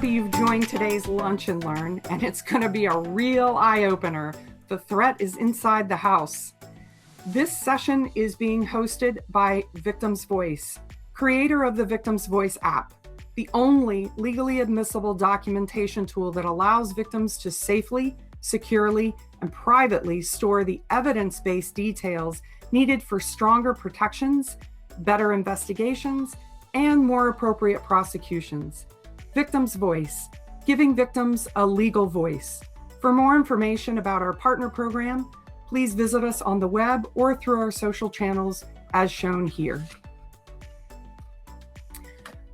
happy you've joined today's Lunch and Learn, and it's going to be a real eye-opener. The threat is inside the house. This session is being hosted by VictimsVoice, creator of the VictimsVoice app, the only legally admissible documentation tool that allows victims to safely, securely, and privately store the evidence-based details needed for stronger protections, better investigations, and more appropriate prosecutions. VictimsVoice, giving victims a legal voice. For more information about our partner program, please visit us on the web or through our social channels as shown here.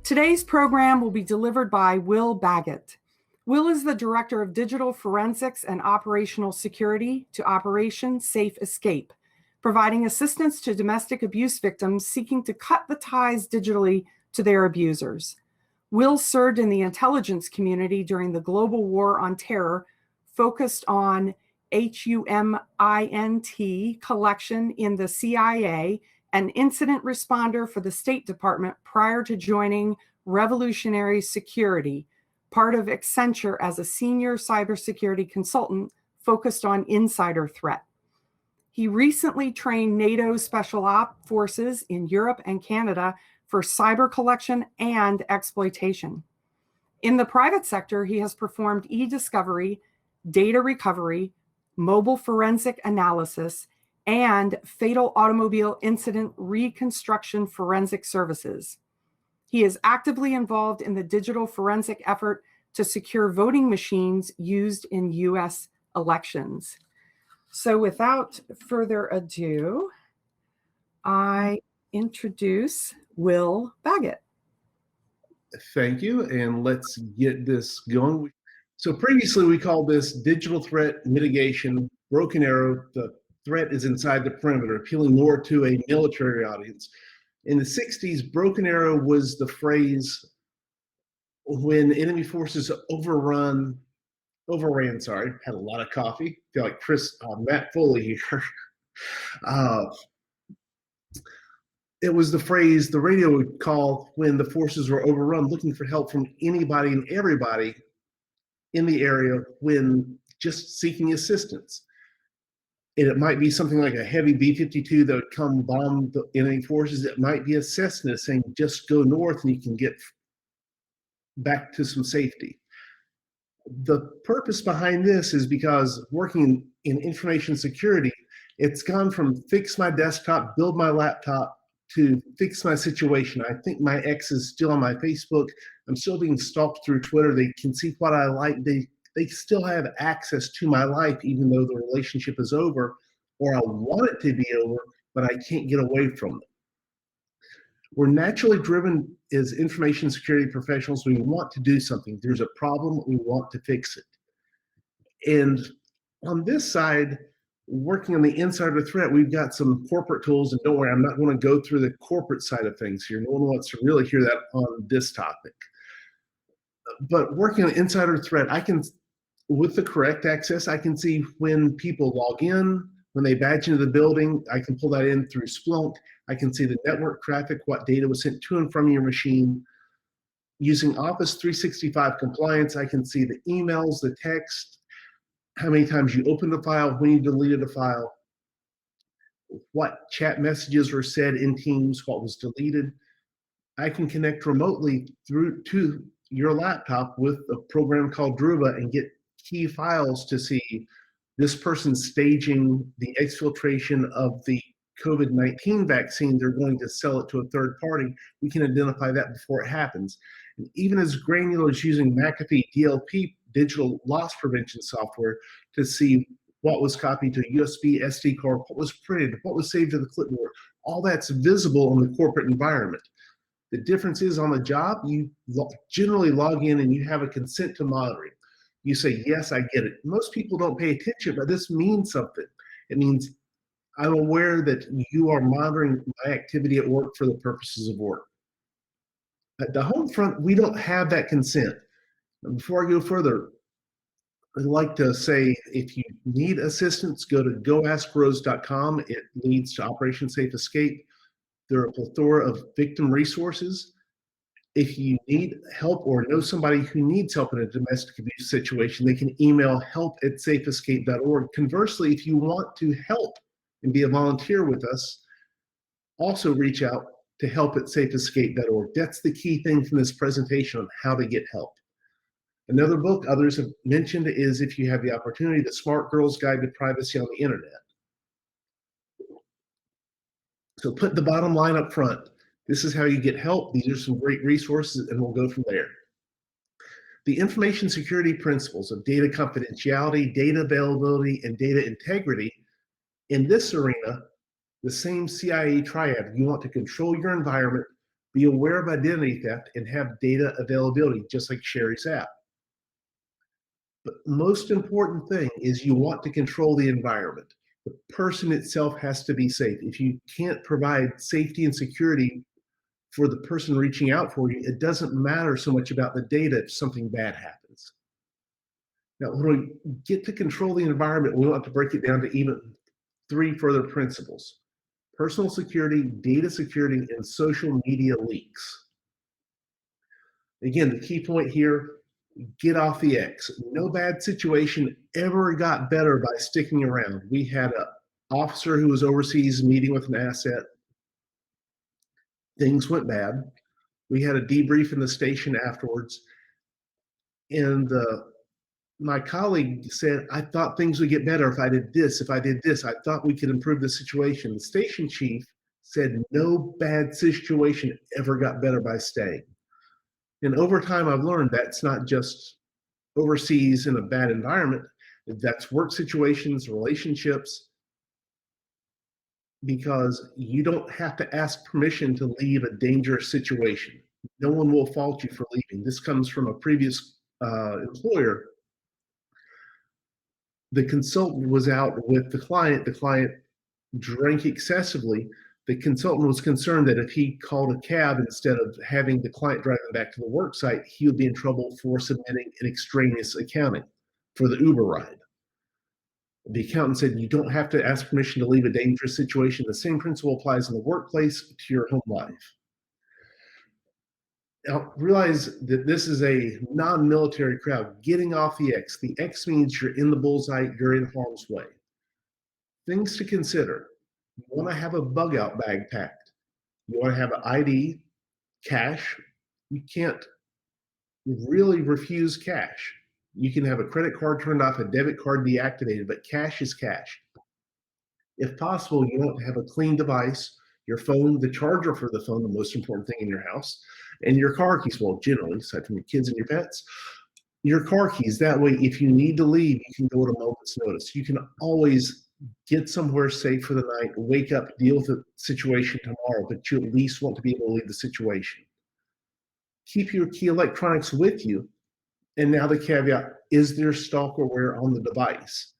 Today's program will be delivered by Will Baggett. Will is the Director of Digital Forensics and Operational Security to Operation Safe Escape, providing assistance to domestic abuse victims seeking to cut the ties digitally to their abusers. Will served in the intelligence community during the global war on terror, focused on HUMINT collection in the CIA, and incident responder for the State Department prior to joining Revolutionary Security, part of Accenture as a senior cybersecurity consultant focused on insider threat. He recently trained NATO Special Op Forces in Europe and Canada for cyber collection and exploitation. In the private sector, he has performed e-discovery, data recovery, mobile forensic analysis, and fatal automobile incident reconstruction forensic services. He is actively involved in the digital forensic effort to secure voting machines used in US elections. So without further ado, I introduce Will Baggett. Thank you, and let's get this going. So previously we called this digital threat mitigation, broken arrow. The threat is inside the perimeter, appealing more to a military audience. In the 60s, broken arrow was the phrase when enemy forces overran, had a lot of coffee. I feel like Matt Foley here. It was the phrase the radio would call when the forces were overrun, looking for help from anybody and everybody in the area when just seeking assistance. And it might be something like a heavy B-52 that would come bomb the enemy forces. It might be a Cessna saying, just go north and you can get back to some safety. The purpose behind this is because working in information security, it's gone from fix my desktop, build my laptop, to fix my situation. I think my ex is still on my Facebook. I'm still being stalked through Twitter. They can see what I like. They still have access to my life, even though the relationship is over, or I want it to be over, but I can't get away from it. We're naturally driven as information security professionals. We want to do something. There's a problem, we want to fix it. And on this side, working on the inside of the threat, we've got some corporate tools, and don't worry, I'm not going to go through the corporate side of things here. No one wants to really hear that on this topic. But working on insider threat, with the correct access, I can see when people log in, when they badge into the building. I can pull that in through Splunk. I can see the network traffic, what data was sent to and from your machine. Using Office 365 compliance, I can see the emails, the text, how many times you opened a file, when you deleted a file, what chat messages were said in Teams, what was deleted. I can connect remotely through to your laptop with a program called Druva and get key files to see this person's staging the exfiltration of the COVID-19 vaccine. They're going to sell it to a third party. We can identify that before it happens. And even as granular as using McAfee DLP, digital loss prevention software, to see what was copied to a USB SD card, what was printed, what was saved to the clipboard. All that's visible in the corporate environment. The difference is on the job, you generally log in and you have a consent to monitoring. You say, yes, I get it. Most people don't pay attention, but this means something. It means I'm aware that you are monitoring my activity at work for the purposes of work. At the home front, we don't have that consent. Before I go further, I'd like to say, if you need assistance, go to goaskbros.com. It leads to Operation Safe Escape. There are a plethora of victim resources. If you need help or know somebody who needs help in a domestic abuse situation, they can email help@safeescape.org. Conversely, if you want to help and be a volunteer with us, also reach out to help@safeescape.org. That's the key thing from this presentation on how to get help. Another book others have mentioned is, if you have the opportunity, The Smart Girl's Guide to Privacy on the Internet. So put the bottom line up front. This is how you get help. These are some great resources, and we'll go from there. The information security principles of data confidentiality, data availability, and data integrity. In this arena, the same CIE triad. You want to control your environment, be aware of identity theft, and have data availability, just like Sherry's app. But most important thing is you want to control the environment. The person itself has to be safe. If you can't provide safety and security for the person reaching out for you, it doesn't matter so much about the data if something bad happens. Now, when we get to control the environment, we want to break it down to even 3 further principles: personal security, data security, and social media leaks. Again, the key point here, get off the X. No bad situation ever got better by sticking around. We had an officer who was overseas meeting with an asset. Things went bad. We had a debrief in the station afterwards. And my colleague said, I thought things would get better if I did this, I thought we could improve the situation. The station chief said no bad situation ever got better by staying. And over time, I've learned that's not just overseas in a bad environment, that's work situations, relationships, because you don't have to ask permission to leave a dangerous situation. No one will fault you for leaving. This comes from a previous employer. The consultant was out with the client drank excessively. The consultant was concerned that if he called a cab instead of having the client drive him back to the work site, he would be in trouble for submitting an extraneous accounting for the Uber ride. The accountant said, you don't have to ask permission to leave a dangerous situation. The same principle applies in the workplace to your home life. Now, realize that this is a non-military crowd. Getting off the X. The X means you're in the bullseye, you're in harm's way. Things to consider. You want to have a bug out bag packed. You want to have an ID, cash. You can't really refuse cash. You can have a credit card turned off, a debit card deactivated, but cash is cash. If possible, you want to have a clean device, your phone, the charger for the phone, the most important thing in your house, and your car keys. Well, generally, aside from your kids and your pets, your car keys. That way, if you need to leave, you can go at a moment's notice. You can always get somewhere safe for the night, wake up, deal with the situation tomorrow, but you at least want to be able to leave the situation. Keep your key electronics with you. And now the caveat, is there stalkerware on the device?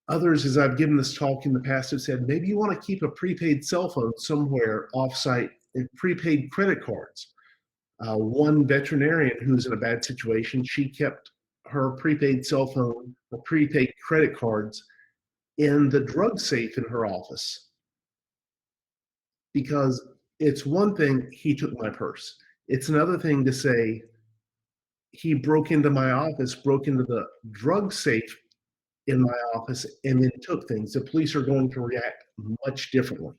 Others, as I've given this talk in the past, have said, maybe you want to keep a prepaid cell phone somewhere offsite and prepaid credit cards. One veterinarian who's in a bad situation, she kept her prepaid cell phone or prepaid credit cards in the drug safe in her office. Because it's one thing, he took my purse. It's another thing to say, he broke into my office, broke into the drug safe in my office, and then took things. The police are going to react much differently.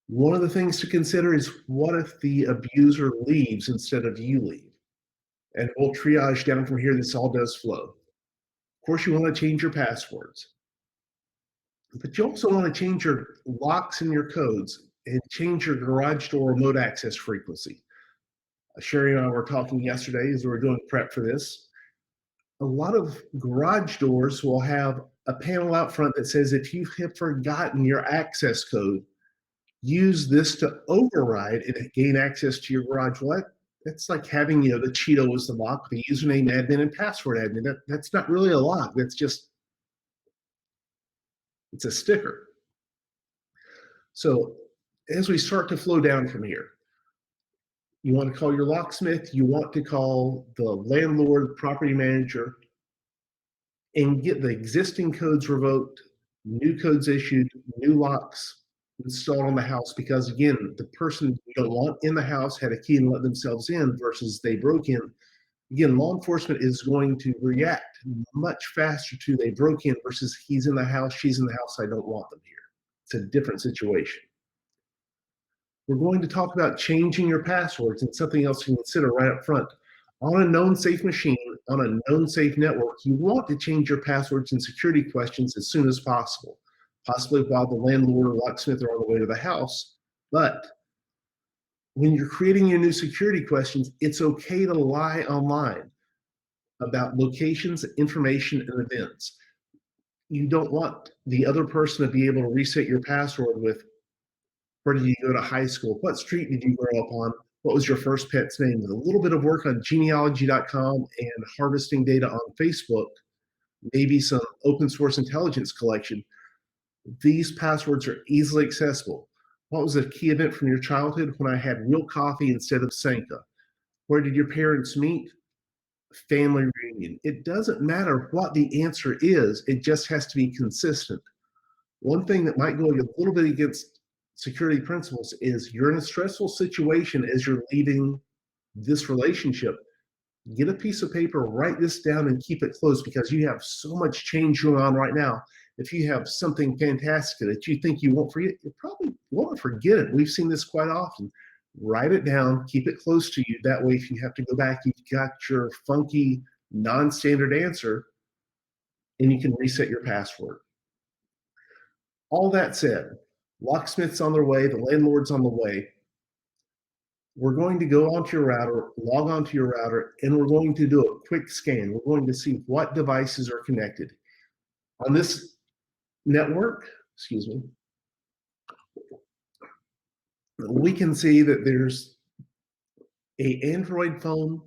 One of the things to consider is, what if the abuser leaves instead of you leave? And we'll triage down from here. This all does flow. Of course, you want to change your passwords, but you also want to change your locks and your codes and change your garage door remote access frequency. Sherry and I were talking yesterday as we were doing prep for this. A lot of garage doors will have a panel out front that says, if you have forgotten your access code, use this to override and gain access to your garage. Well, that's like having, the Cheeto as the lock, the username admin and password admin. That's not really a lock. That's just, it's a sticker. So as we start to flow down from here, you want to call your locksmith, you want to call the landlord, property manager, and get the existing codes revoked, new codes issued, new locks installed on the house, because again, the person you don't want in the house had a key and let themselves in versus they broke in. Again, law enforcement is going to react much faster to they broke in versus he's in the house, she's in the house, I don't want them here. It's a different situation. We're going to talk about changing your passwords, and something else to consider right up front. On a known safe machine, on a known safe network, you want to change your passwords and security questions as soon as possible, possibly while the landlord or locksmith are on the way to the house. But when you're creating your new security questions, it's okay to lie online about locations, information, and events. You don't want the other person to be able to reset your password with, where did you go to high school? What street did you grow up on? What was your first pet's name? With a little bit of work on genealogy.com and harvesting data on Facebook, maybe some open source intelligence collection, these passwords are easily accessible. What was a key event from your childhood? When I had real coffee instead of Sanka. Where did your parents meet? Family reunion. It doesn't matter what the answer is, it just has to be consistent. One thing that might go a little bit against security principles is you're in a stressful situation as you're leaving this relationship. Get a piece of paper, write this down, and keep it close, because you have so much change going on right now. If you have something fantastic that you think you won't forget, you probably won't forget it. We've seen this quite often. Write it down, keep it close to you. That way, if you have to go back, you've got your funky, non-standard answer, and you can reset your password. All that said, locksmith's on their way, the landlord's on the way. We're going to go onto your router, log onto your router, and we're going to do a quick scan. We're going to see what devices are connected. On this network, we can see that there's an Android phone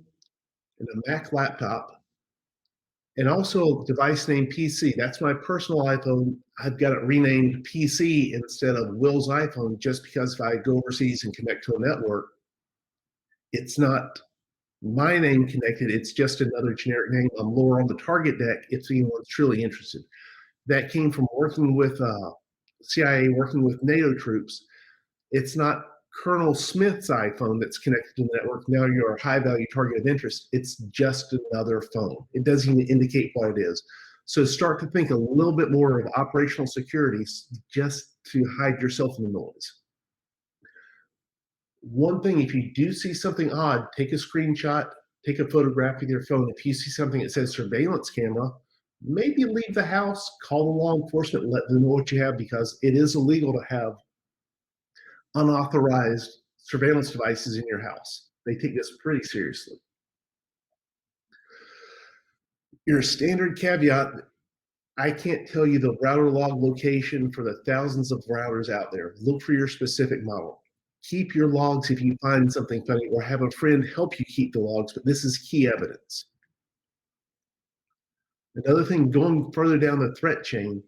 and a Mac laptop, and also a device named PC. That's my personal iPhone. I've got it renamed PC instead of Will's iPhone, just because if I go overseas and connect to a network, it's not my name connected, it's just another generic name. I'm lower on the target deck if anyone's truly interested. That came from working with CIA, working with NATO troops. It's not Colonel Smith's iPhone that's connected to the network. Now you're a high value target of interest. It's just another phone. It doesn't even indicate what it is. So start to think a little bit more of operational security just to hide yourself in the noise. One thing, if you do see something odd, take a screenshot, take a photograph with your phone. If you see something that says surveillance camera, maybe leave the house, call the law enforcement, and let them know what you have, because it is illegal to have unauthorized surveillance devices in your house. They take this pretty seriously. Your standard caveat, I can't tell you the router log location for the thousands of routers out there. Look for your specific model. Keep your logs if you find something funny, or have a friend help you keep the logs, but this is key evidence. Another thing, going further down the threat chain,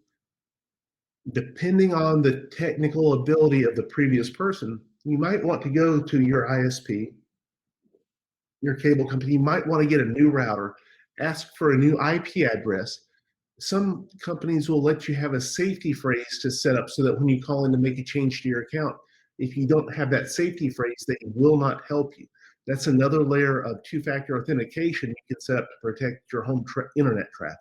depending on the technical ability of the previous person, you might want to go to your ISP, your cable company. You might want to get a new router, ask for a new IP address. Some companies will let you have a safety phrase to set up so that when you call in to make a change to your account, if you don't have that safety phrase, they will not help you. That's another layer of two-factor authentication you can set up to protect your home internet traffic.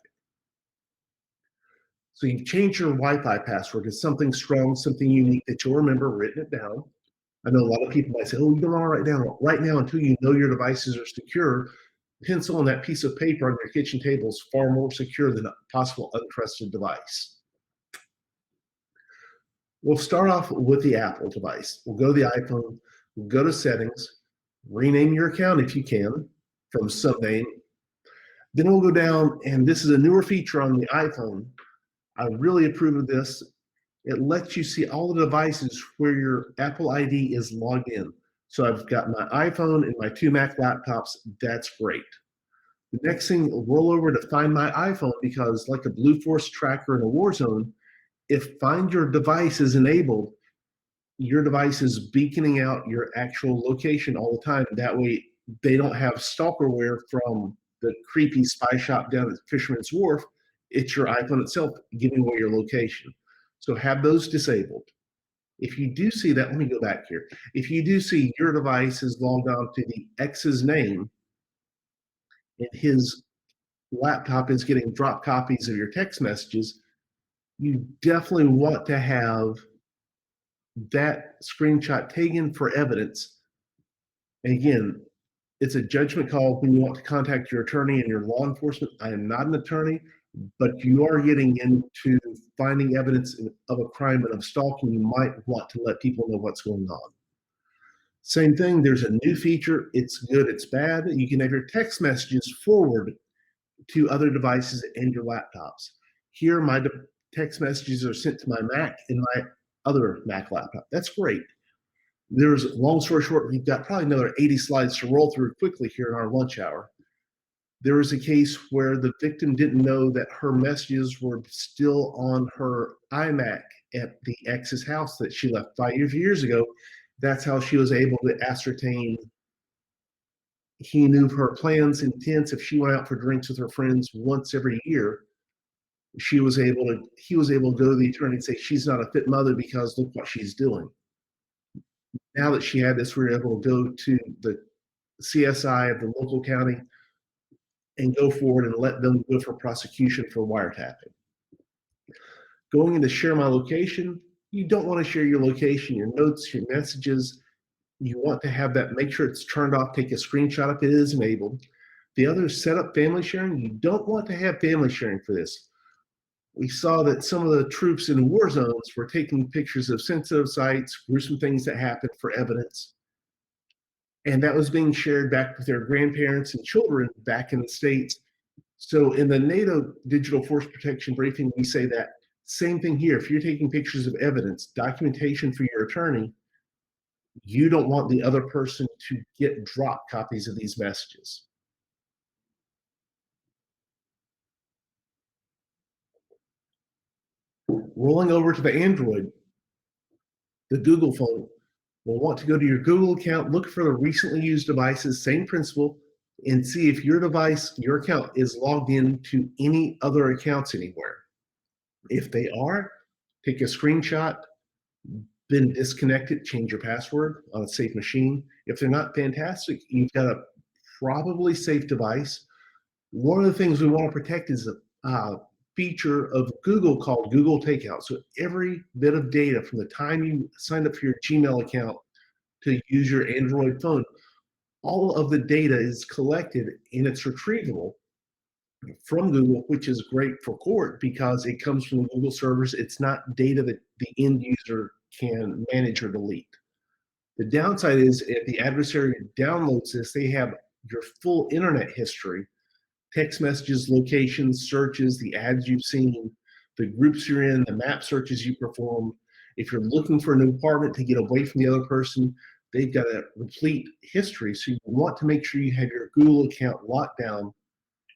So you change your Wi-Fi password to something strong, something unique that you'll remember, written it down. I know a lot of people might say, oh, you don't want to write down. Right now, until you know your devices are secure, pencil on that piece of paper on your kitchen table is far more secure than a possible untrusted device. We'll start off with the Apple device. We'll go to the iPhone, we'll go to settings, rename your account if you can from some name. Then we'll go down, and this is a newer feature on the iPhone. I really approve of this. It lets you see all the devices where your Apple ID is logged in. So I've got my iPhone and my two Mac laptops. That's great. The next thing, roll over to Find My iPhone, because like a Blue Force tracker in a war zone, if Find Your Device is enabled, your device is beaconing out your actual location all the time. That way they don't have stalkerware from the creepy spy shop down at Fisherman's Wharf. It's your iPhone itself giving away your location. So have those disabled. If you do see that, let me go back here. If you do see your device is logged on to the X's name and his laptop is getting drop copies of your text messages, you definitely want to have that screenshot taken for evidence. And again, it's a judgment call when you want to contact your attorney and your law enforcement. I am not an attorney, but you are getting into finding evidence of a crime and of stalking. You might want to let people know what's going on. Same thing, there's a new feature. It's good, it's bad. You can have your text messages forward to other devices and your laptops. Here, my text messages are sent to my Mac and my other Mac laptop. That's great. There's, long story short, we've got probably another 80 slides to roll through quickly here in our lunch hour. There was a case where the victim didn't know that her messages were still on her iMac at the ex's house that she left 5 years ago. That's how she was able to ascertain he knew her plans, intents. If she went out for drinks with her friends once every year, he was able to go to the attorney and say, she's not a fit mother because look what she's doing. Now that she had this, we were able to go to the CSI of the local county and go forward and let them go for prosecution for wiretapping. Going into share my location, you don't want to share your location, your notes, your messages. You want to have that, make sure it's turned off, take a screenshot if it is enabled. The other is set up family sharing. You don't want to have family sharing for this. We saw that some of the troops in war zones were taking pictures of sensitive sites, gruesome things that happened for evidence. And that was being shared back with their grandparents and children back in the States. So in the NATO Digital Force Protection briefing, we say that same thing here. If you're taking pictures of evidence, documentation for your attorney, you don't want the other person to get drop copies of these messages. Rolling over to the Android, the Google phone will want to go to your Google account, look for the recently used devices, same principle, and see if your device, your account is logged into any other accounts anywhere. If they are, take a screenshot, then disconnect it, change your password on a safe machine. If they're not, fantastic. You've got a probably safe device. One of the things we want to protect is a feature of Google called Google Takeout. So every bit of data from the time you signed up for your Gmail account to use your Android phone, all of the data is collected and it's retrievable from Google, which is great for court because it comes from the Google servers. It's not data that the end user can manage or delete. The downside is if the adversary downloads this, they have your full internet history, text messages, locations, searches, the ads you've seen, the groups you're in, the map searches you perform. If you're looking for a new apartment to get away from the other person, they've got a complete history. So you want to make sure you have your Google account locked down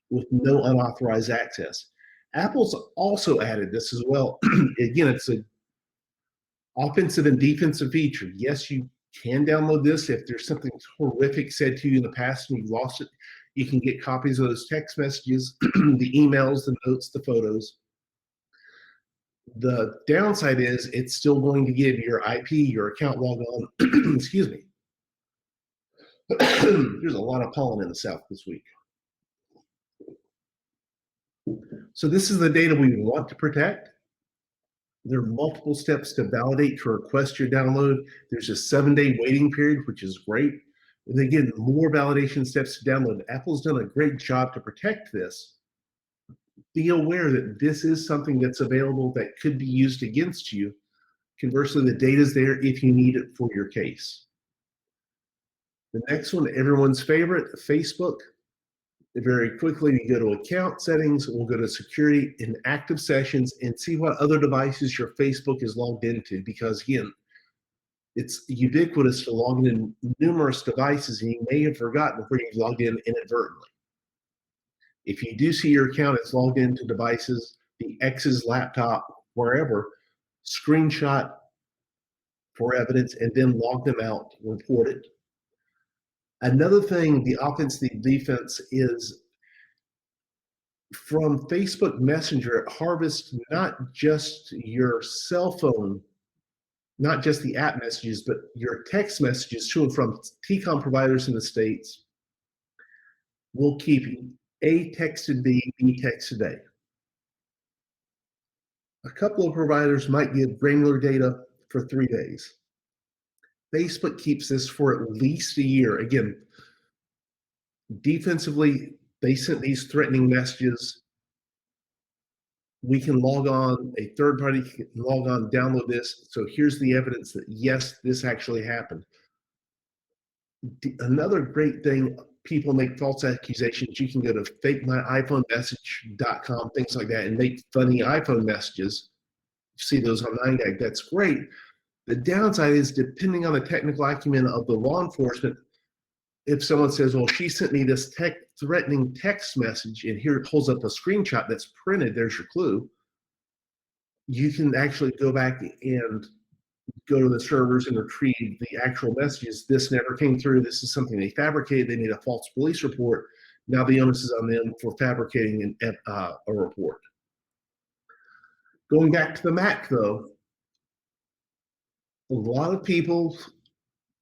with no unauthorized access. Apple's also added this as well. Again, it's an offensive and defensive feature. Yes, you can download this if there's something horrific said to you in the past and you lost it. You can get copies of those text messages, the emails, the notes, the photos. The downside is it's still going to give your IP, your account log on. Excuse me. There's a lot of pollen in the South this week. So this is the data we want to protect. There are multiple steps to validate to request your download. There's a 7-day waiting period, which is great. And again, more validation steps to download. Apple's done a great job to protect this. Be aware that this is something that's available that could be used against you. Conversely, the data is there if you need it for your case. The next one, everyone's favorite, Facebook. Very quickly, you go to account settings, we'll go to security and active sessions and see what other devices your Facebook is logged into, because again, it's ubiquitous to log in numerous devices and you may have forgotten where you logged in inadvertently. If you do see your account is logged into devices, the ex's laptop, wherever, screenshot for evidence and then log them out, report it. Another thing, the offense, the defense is from Facebook Messenger, it harvests not just your cell phone not just the app messages, but your text messages to and from TCOM providers in the States will keep A texted B, B texted A. A couple of providers might give granular data for 3 days. Facebook keeps this for at least a year. Again, defensively, they sent these threatening messages. We can log on, a third party can log on, download this. So here's the evidence that yes, this actually happened. Another great thing, people make false accusations. You can go to fakemyiPhoneMessage.com, things like that, and make funny iPhone messages. You see those on 9gag, that's great. The downside is, depending on the technical acumen of the law enforcement, if someone says, well, she sent me this threatening text message, and here it pulls up a screenshot that's printed, there's your clue, you can actually go back and go to the servers and retrieve the actual messages. This never came through. This is something they fabricated. They made a false police report. Now the onus is on them for fabricating a report. Going back to the Mac, though, a lot of people,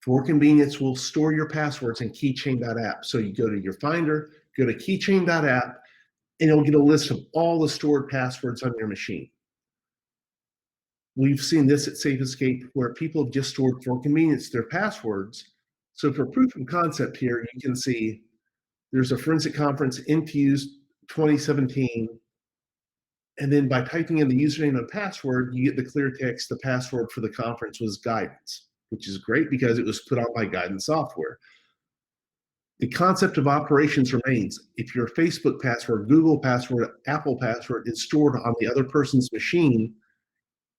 for convenience, will store your passwords in keychain.app. So you go to your Finder, go to keychain.app, and you'll get a list of all the stored passwords on your machine. We've seen this at Safe Escape, where people have just stored, for convenience, their passwords. So for proof of concept here, you can see there's a forensic conference, Infused 2017. And then by typing in the username and password, you get the clear text. The password for the conference was guidance, which is great because it was put on by guidance software. The concept of operations remains. If your Facebook password, Google password, Apple password is stored on the other person's machine,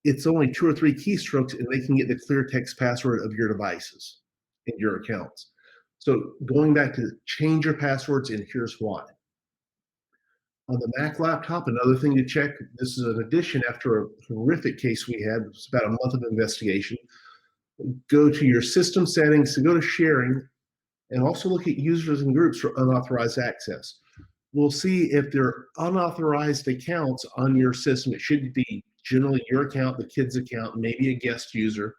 it's only 2 or 3 keystrokes and they can get the clear text password of your devices and your accounts. So going back to change your passwords, and here's why. On the Mac laptop, another thing to check, this is an addition after a horrific case we had. It was about a month of investigation. Go to your system settings, go to sharing, and also look at users and groups for unauthorized access. We'll see if there are unauthorized accounts on your system. It should be generally your account, the kid's account, maybe a guest user.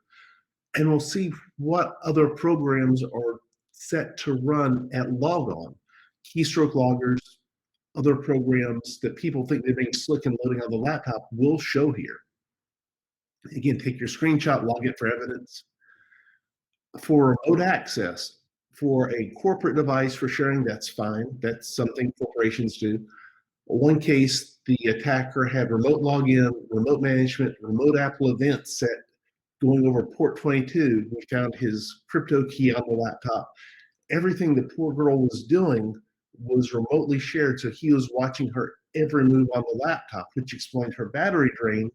And we'll see what other programs are set to run at logon. Keystroke loggers, other programs that people think they're being slick and loading on the laptop will show here. Again, take your screenshot, log it for evidence. For remote access, for a corporate device for sharing, that's fine. That's something corporations do. One case, the attacker had remote login, remote management, remote Apple events set going over port 22. We found his crypto key on the laptop. Everything the poor girl was doing was remotely shared, so he was watching her every move on the laptop, which explained her battery drain,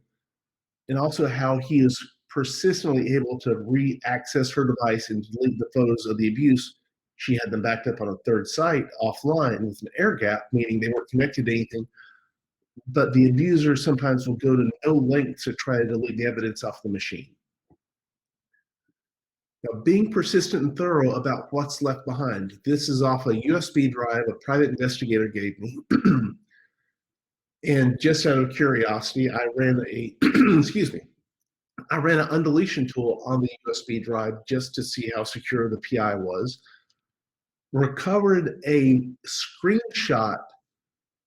and also how he is persistently able to re-access her device and delete the photos of the abuse. She had them backed up on a third site offline with an air gap, meaning they weren't connected to anything. But the abuser sometimes will go to no lengths to try to delete the evidence off the machine. Now, being persistent and thorough about what's left behind. This is off a USB drive a private investigator gave me. And just out of curiosity, I ran a, excuse me, I ran an undeletion tool on the USB drive just to see how secure the PI was. Recovered a screenshot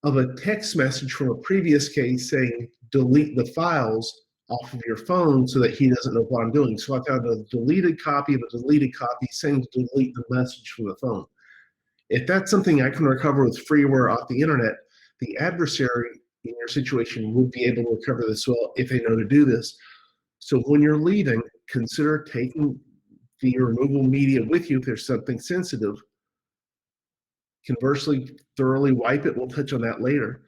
of a text message from a previous case saying, delete the files off of your phone so that he doesn't know what I'm doing. So I found a deleted copy of a deleted copy saying to delete the message from the phone. If that's something I can recover with freeware off the internet, the adversary in your situation would be able to recover this well if they know to do this. So when you're leaving, consider taking the removable media with you if there's something sensitive. Conversely, thoroughly wipe it. We'll touch on that later.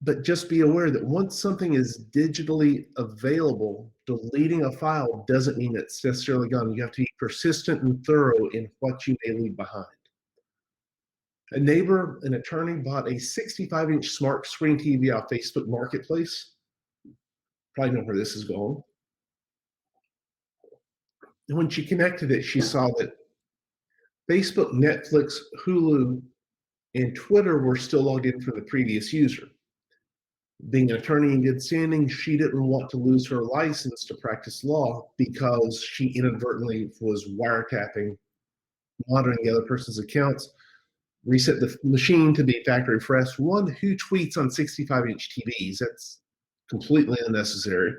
But just be aware that once something is digitally available, deleting a file doesn't mean it's necessarily gone. You have to be persistent and thorough in what you may leave behind. A neighbor, an attorney, bought a 65-inch smart screen TV off Facebook Marketplace. Probably know where this is going. And when she connected it, she saw that Facebook, Netflix, Hulu, and Twitter were still logged in for the previous user. Being an attorney in good standing, she didn't want to lose her license to practice law because she inadvertently was wiretapping, monitoring the other person's accounts, reset the machine to be factory refresh. One, who tweets on 65-inch TVs? That's completely unnecessary.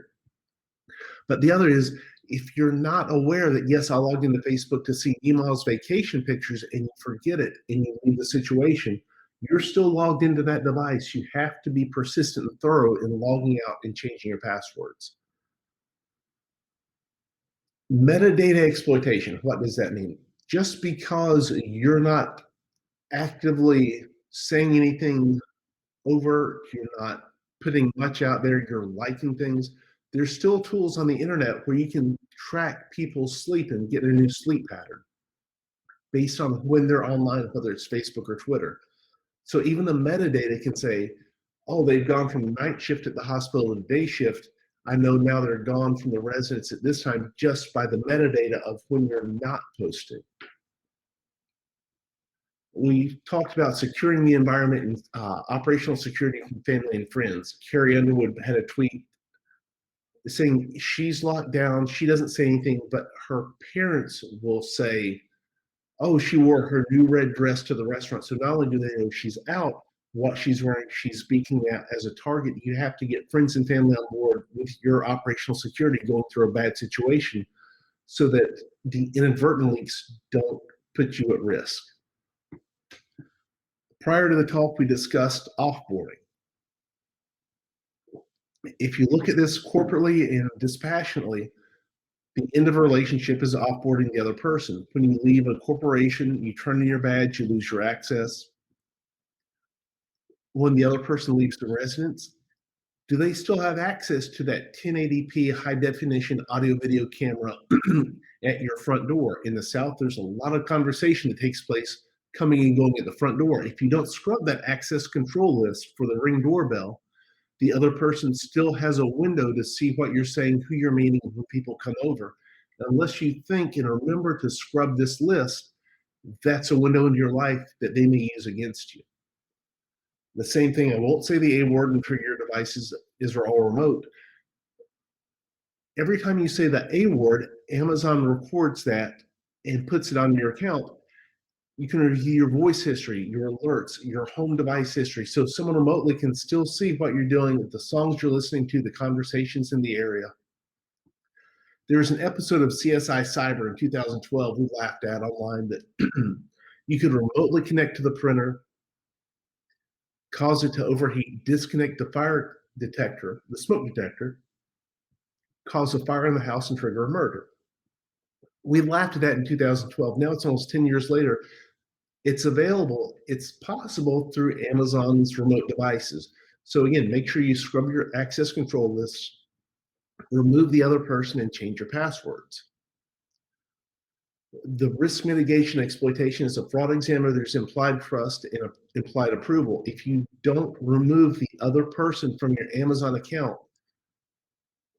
But the other is, if you're not aware that, yes, I logged into Facebook to see Email's vacation pictures and you forget it and you leave the situation, you're still logged into that device. You have to be persistent and thorough in logging out and changing your passwords. Metadata exploitation, what does that mean? Just because you're not actively saying anything overt, you're not putting much out there, you're liking things, there's still tools on the internet where you can track people's sleep and get a new sleep pattern based on when they're online, whether it's Facebook or Twitter. So even the metadata can say, oh, they've gone from night shift at the hospital to day shift. I know now they're gone from the residence at this time just by the metadata of when you're not posting. We talked about securing the environment and operational security from family and friends. Carrie Underwood had a tweet saying she's locked down, she doesn't say anything, but her parents will say, oh, she wore her new red dress to the restaurant. So not only do they know she's out, what she's wearing, she's speaking at as a target. You have to get friends and family on board with your operational security going through a bad situation so that the inadvertent leaks don't put you at risk. Prior to the talk, we discussed offboarding. If you look at this corporately and dispassionately, the end of a relationship is offboarding the other person. When you leave a corporation, you turn in your badge, you lose your access. When the other person leaves the residence, do they still have access to that 1080p high definition audio video camera at your front door? In the South, there's a lot of conversation that takes place coming and going at the front door. If you don't scrub that access control list for the Ring doorbell, the other person still has a window to see what you're saying, who you're meeting, when people come over. Unless you think and remember to scrub this list, that's a window into your life that they may use against you. The same thing, I won't say the A word until your devices are all remote. Every time you say the A word, Amazon records that and puts it on your account. You can review your voice history, your alerts, your home device history. So someone remotely can still see what you're doing, the songs you're listening to, the conversations in the area. There's an episode of CSI Cyber in 2012 we laughed at online that you could remotely connect to the printer, cause it to overheat, disconnect the fire detector, the smoke detector, cause a fire in the house and trigger a murder. We laughed at that in 2012. Now it's almost 10 years later. It's available. It's possible through Amazon's remote devices. So again, make sure you scrub your access control lists, remove the other person, and change your passwords. The risk mitigation exploitation is a fraud examiner. There's implied trust and implied approval. If you don't remove the other person from your Amazon account,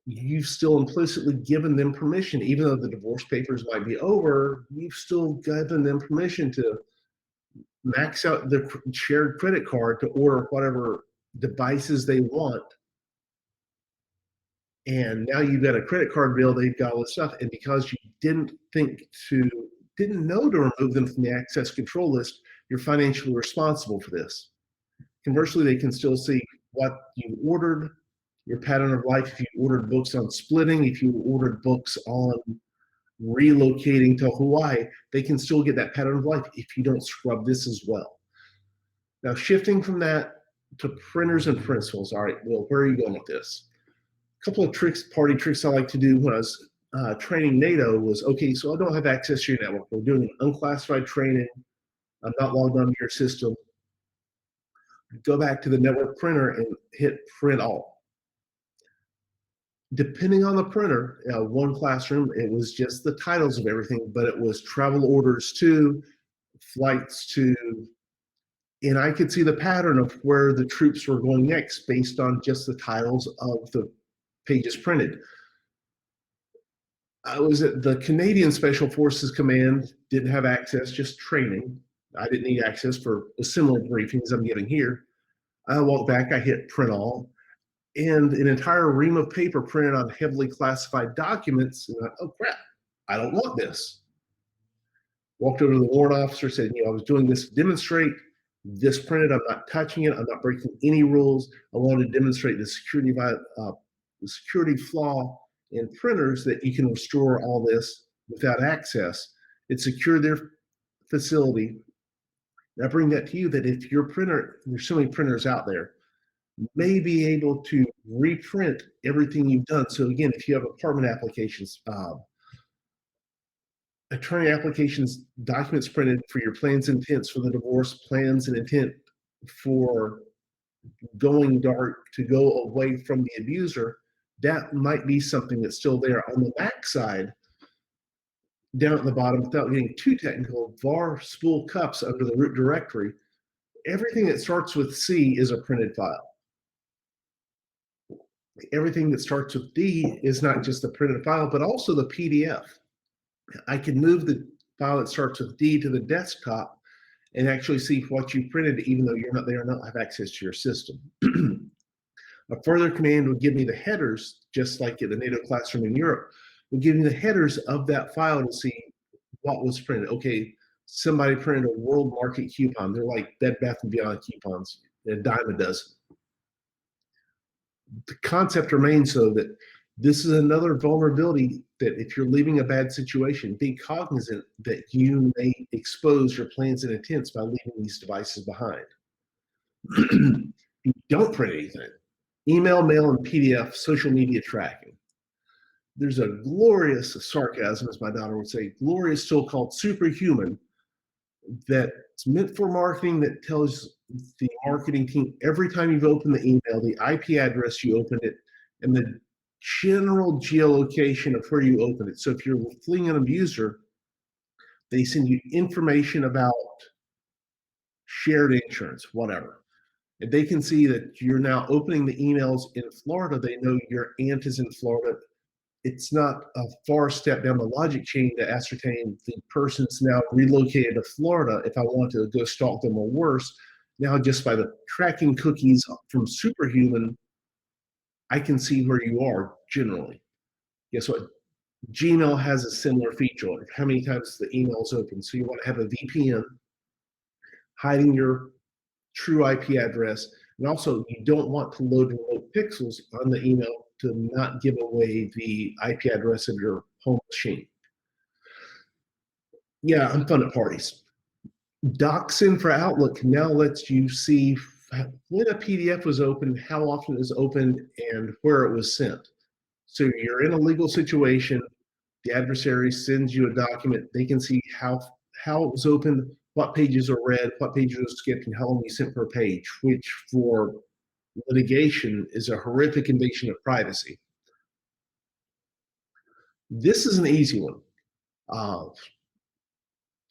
you've still implicitly given them permission. Even though the divorce papers might be over, you've still given them permission to max out the shared credit card to order whatever devices they want. And now you've got a credit card bill, they've got all this stuff. And because you didn't know to remove them from the access control list, you're financially responsible for this. Conversely, they can still see what you ordered, your pattern of life. If you ordered books on splitting, if you ordered books on relocating to Hawaii, they can still get that pattern of life if you don't scrub this as well. Now, shifting from that to printers and principals. All right, well, where are you going with this? A couple of party tricks I like to do when I was training NATO was, okay, so I don't have access to your network. We're doing an unclassified training. I'm not logged onto your system. Go back to the network printer and hit print all. Depending on the printer, one classroom, it was just the titles of everything, but it was travel orders to, flights to, and I could see the pattern of where the troops were going next based on just the titles of the pages printed. I was at the Canadian Special Forces Command, didn't have access, just training. I didn't need access for a similar briefing as I'm getting here. I walked back, I hit print all. and an entire ream of paper printed on heavily classified documents. And like, oh crap, I don't want this. Walked over to the warrant officer, said, I was doing this to demonstrate this printed. I'm not touching it. I'm not breaking any rules. I wanted to demonstrate the security flaw in printers that you can restore all this without access. It secured their facility. And I bring that to you that if your printer, there's so many printers out there, may be able to reprint everything you've done. So again, if you have apartment applications, attorney applications, documents printed for your plans and intents for the divorce, plans and intent for going dark to go away from the abuser, that might be something that's still there. On the back side, down at the bottom, without getting too technical, var spool cups under the root directory, everything that starts with C is a printed file. Everything that starts with D is not just the printed file, but also the PDF. I can move the file that starts with D to the desktop and actually see what you printed, even though you're not there and don't have access to your system. A further command would give me the headers, just like at the NATO classroom in Europe, would give me the headers of that file to see what was printed. Okay, somebody printed a World Market coupon. They're like Bed Bath & Beyond coupons, a dime a dozen. The concept remains, though, that this is another vulnerability that if you're leaving a bad situation, be cognizant that you may expose your plans and intents by leaving these devices behind. You don't print anything. Email, mail, and PDF, social media tracking. There's a glorious sarcasm, as my daughter would say, glorious so-called superhuman that's meant for marketing that tells the marketing team every time you've opened the email, the IP address you opened it, and the general geolocation of where you opened it. So if you're fleeing an abuser, they send you information about shared insurance, whatever. If they can see that you're now opening the emails in Florida, they know your aunt is in Florida. It's not a far step down the logic chain to ascertain the person's now relocated to Florida. If I want to go stalk them or worse, now just by the tracking cookies from Superhuman, I can see where you are generally. Guess what? Gmail has a similar feature. How many times the email is open? So you want to have a VPN hiding your true IP address. And also, you don't want to load remote pixels on the email to not give away the IP address of your home machine. Yeah, I'm fun at parties. DocSend for Outlook now lets you see when a PDF was opened, how often it was opened, and where it was sent. So you're in a legal situation, the adversary sends you a document, they can see how it was opened, what pages are read, what pages are skipped, and how long you sent per page, which for litigation is a horrific invasion of privacy. This is an easy one.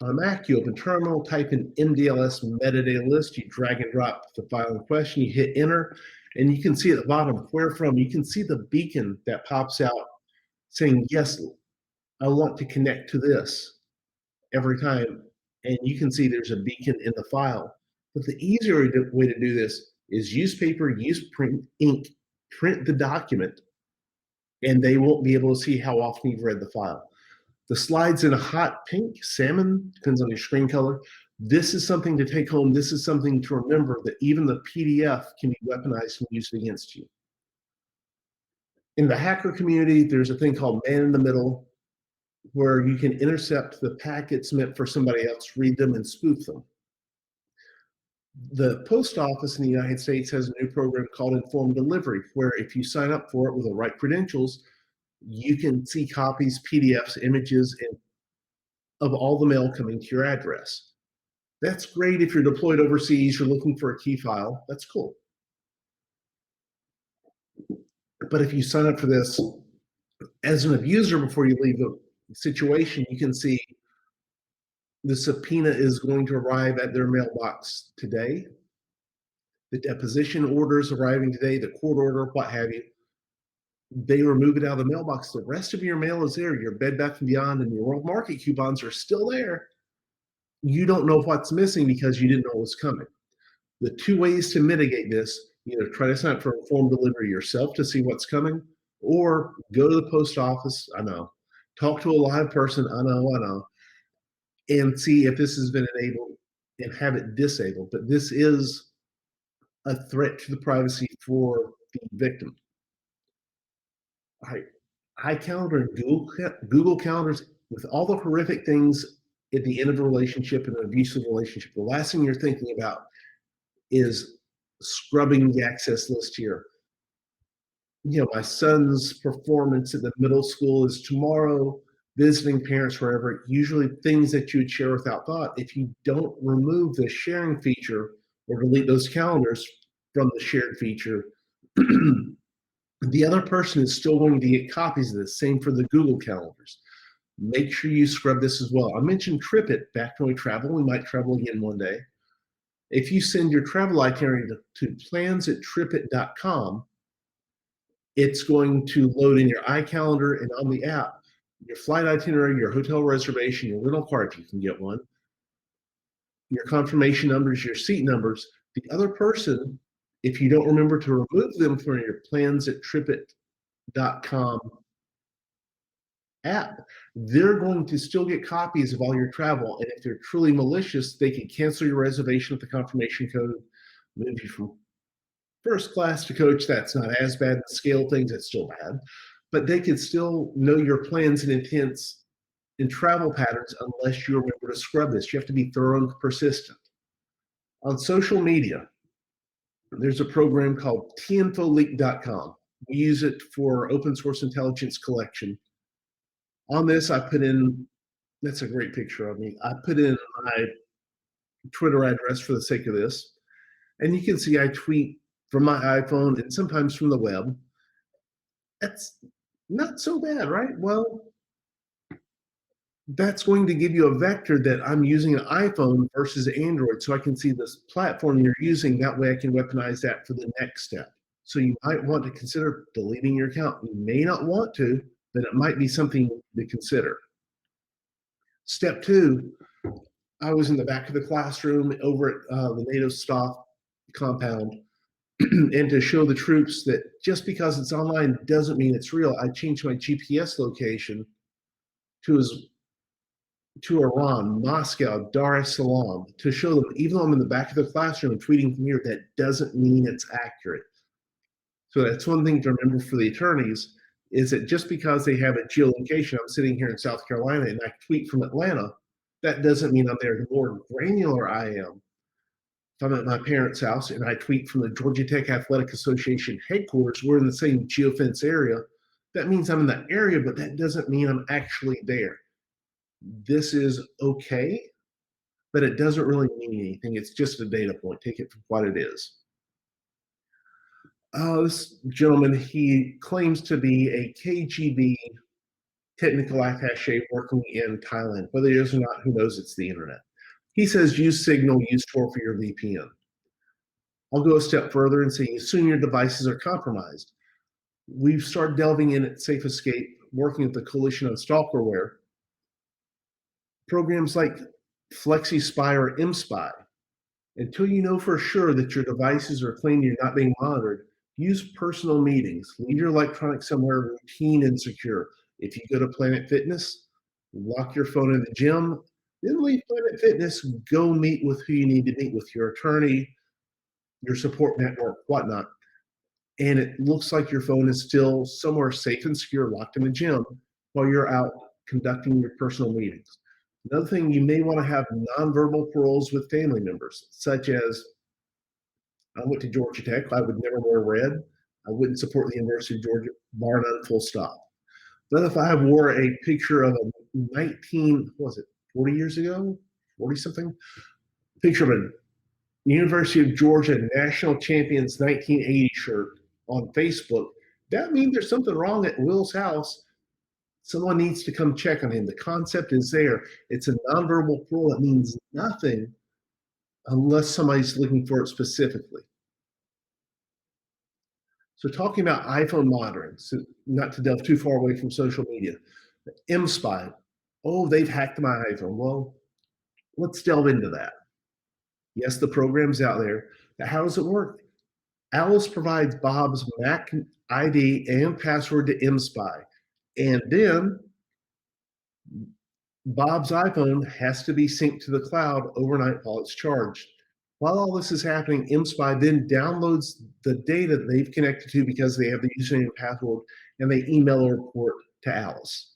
On Mac, you open Terminal, type in MDLS metadata list, you drag and drop the file in question, you hit enter, and you can see at the bottom where from. You can see the beacon that pops out saying, yes, I want to connect to this every time. And you can see there's a beacon in the file. But the easier way to do this is use paper, use print ink, print the document, and they won't be able to see how often you've read the file. The slide's in a hot pink, salmon, depends on your screen color. This is something to take home. This is something to remember, that even the PDF can be weaponized and used against you. In the hacker community, there's a thing called man in the middle, where you can intercept the packets meant for somebody else, read them, and spoof them. The post office in the United States has a new program called Informed Delivery, where if you sign up for it with the right credentials, you can see copies, PDFs, images, and of all the mail coming to your address. That's great if you're deployed overseas, you're looking for a key file, that's cool. But if you sign up for this as an abuser before you leave the situation, you can see the subpoena is going to arrive at their mailbox today. The deposition order is arriving today, the court order, what have you. They remove it out of the mailbox. The rest of your mail is there. Your Bed Bath & Beyond and your World Market coupons are still there. You don't know what's missing because you didn't know it was coming. The two ways to mitigate this Either try to sign up for informed delivery yourself to see what's coming, or go to the post office. I know. Talk to a live person. I know. And see if this has been enabled and have it disabled. But this is a threat to the privacy for the victim. iCalendar and Google Calendars, with all the horrific things at the end of a relationship and an abusive relationship, the last thing you're thinking about is scrubbing the access list here. My son's performance at the middle school is tomorrow, visiting parents wherever, usually things that you would share without thought. If you don't remove the sharing feature or delete those calendars from the shared feature, the other person is still going to get copies of this. Same for the Google calendars. Make sure you scrub this as well. I mentioned TripIt back when we travel. We might travel again one day. If you send your travel itinerary to plans@tripit.com, it's going to load in your iCalendar and on the app, your flight itinerary, your hotel reservation, your rental car if you can get one, your confirmation numbers, your seat numbers. The other person, if you don't remember to remove them from your plans@tripit.com app, they're going to still get copies of all your travel. And if they're truly malicious, they can cancel your reservation with the confirmation code, move you from first class to coach. That's not as bad. The scale things, it's still bad. But they can still know your plans and intents and travel patterns unless you remember to scrub this. You have to be thorough and persistent. On social media, there's a program called tinfoleak.com. We use it for open source intelligence collection. On this, I put in, that's a great picture of me. I put in my Twitter address for the sake of this. And you can see I tweet from my iPhone and sometimes from the web. That's not so bad, right? Well, that's going to give you a vector that I'm using an iPhone versus Android, so I can see this platform you're using. That way I can weaponize that for the next step. So you might want to consider deleting your account. You may not want to, but it might be something to consider. Step 2, I was in the back of the classroom over at the NATO staff compound, and to show the troops that just because it's online doesn't mean it's real, I changed my GPS location to Iran, Moscow, Dar es Salaam, to show them, even though I'm in the back of the classroom and tweeting from here, that doesn't mean it's accurate. So that's one thing to remember for the attorneys, is that just because they have a geolocation, I'm sitting here in South Carolina and I tweet from Atlanta, that doesn't mean I'm there. The more granular I am, if I'm at my parents' house and I tweet from the Georgia Tech Athletic Association headquarters, we're in the same geofence area, that means I'm in that area, but that doesn't mean I'm actually there. This is okay, but it doesn't really mean anything. It's just a data point. Take it for what it is. This gentleman, he claims to be a KGB technical attaché working in Thailand. Whether he is or not, who knows? It's the internet. He says use Signal, use Tor for your VPN. I'll go a step further and say assume your devices are compromised. We've started delving in at Safe Escape, working with the Coalition on Stalkerware. Programs like FlexiSpy or MSpy. Until you know for sure that your devices are clean, you're not being monitored, use personal meetings. Leave your electronics somewhere routine and secure. If you go to Planet Fitness, lock your phone in the gym, then leave Planet Fitness, go meet with who you need to meet with, your attorney, your support network, whatnot. And it looks like your phone is still somewhere safe and secure, locked in the gym while you're out conducting your personal meetings. Another thing, you may want to have nonverbal paroles with family members, such as, I went to Georgia Tech, I would never wear red. I wouldn't support the University of Georgia, bar none, full stop. But if I wore a picture of a 40 years ago, 40 something, picture of a University of Georgia National Champions 1980 shirt on Facebook, that means there's something wrong at Will's house. Someone needs to come check on him. The concept is there. It's a nonverbal parole that means nothing unless somebody's looking for it specifically. So talking about iPhone monitoring, so not to delve too far away from social media, MSpy, oh, they've hacked my iPhone. Well, let's delve into that. Yes, the program's out there, but how does it work? Alice provides Bob's Mac ID and password to MSpy. And then Bob's iPhone has to be synced to the cloud overnight while it's charged. While all this is happening, MSpy then downloads the data they've connected to because they have the username and password, and they email a report to Alice.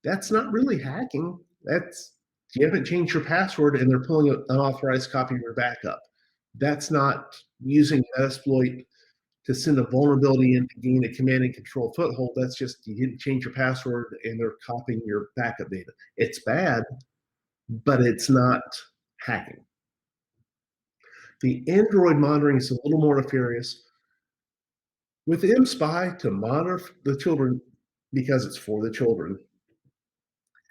That's not really hacking. That's you haven't changed your password and they're pulling an unauthorized copy of your backup. That's not using Metasploit to send a vulnerability in to gain a command and control foothold. That's just you didn't change your password and they're copying your backup data. It's bad, but it's not hacking. The Android monitoring is a little more nefarious. With MSpy to monitor the children, because it's for the children,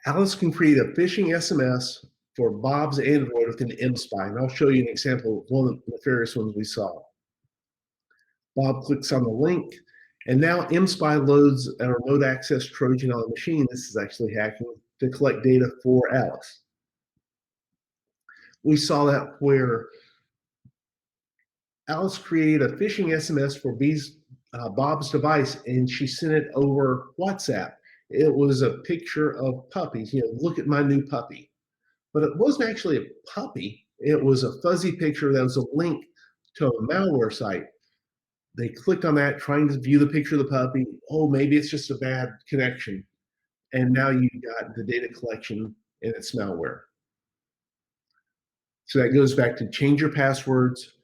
Alice can create a phishing SMS for Bob's Android within MSpy, and I'll show you an example of one of the nefarious ones we saw. Bob clicks on the link, and now MSpy loads a remote access Trojan on the machine. This is actually hacking to collect data for Alice. We saw that where Alice created a phishing SMS for Bob's device, and she sent it over WhatsApp. It was a picture of puppies. Look at my new puppy. But it wasn't actually a puppy. It was a fuzzy picture that was a link to a malware site. They clicked on that, trying to view the picture of the puppy. Oh, maybe it's just a bad connection. And now you got the data collection and it's malware. So that goes back to change your passwords,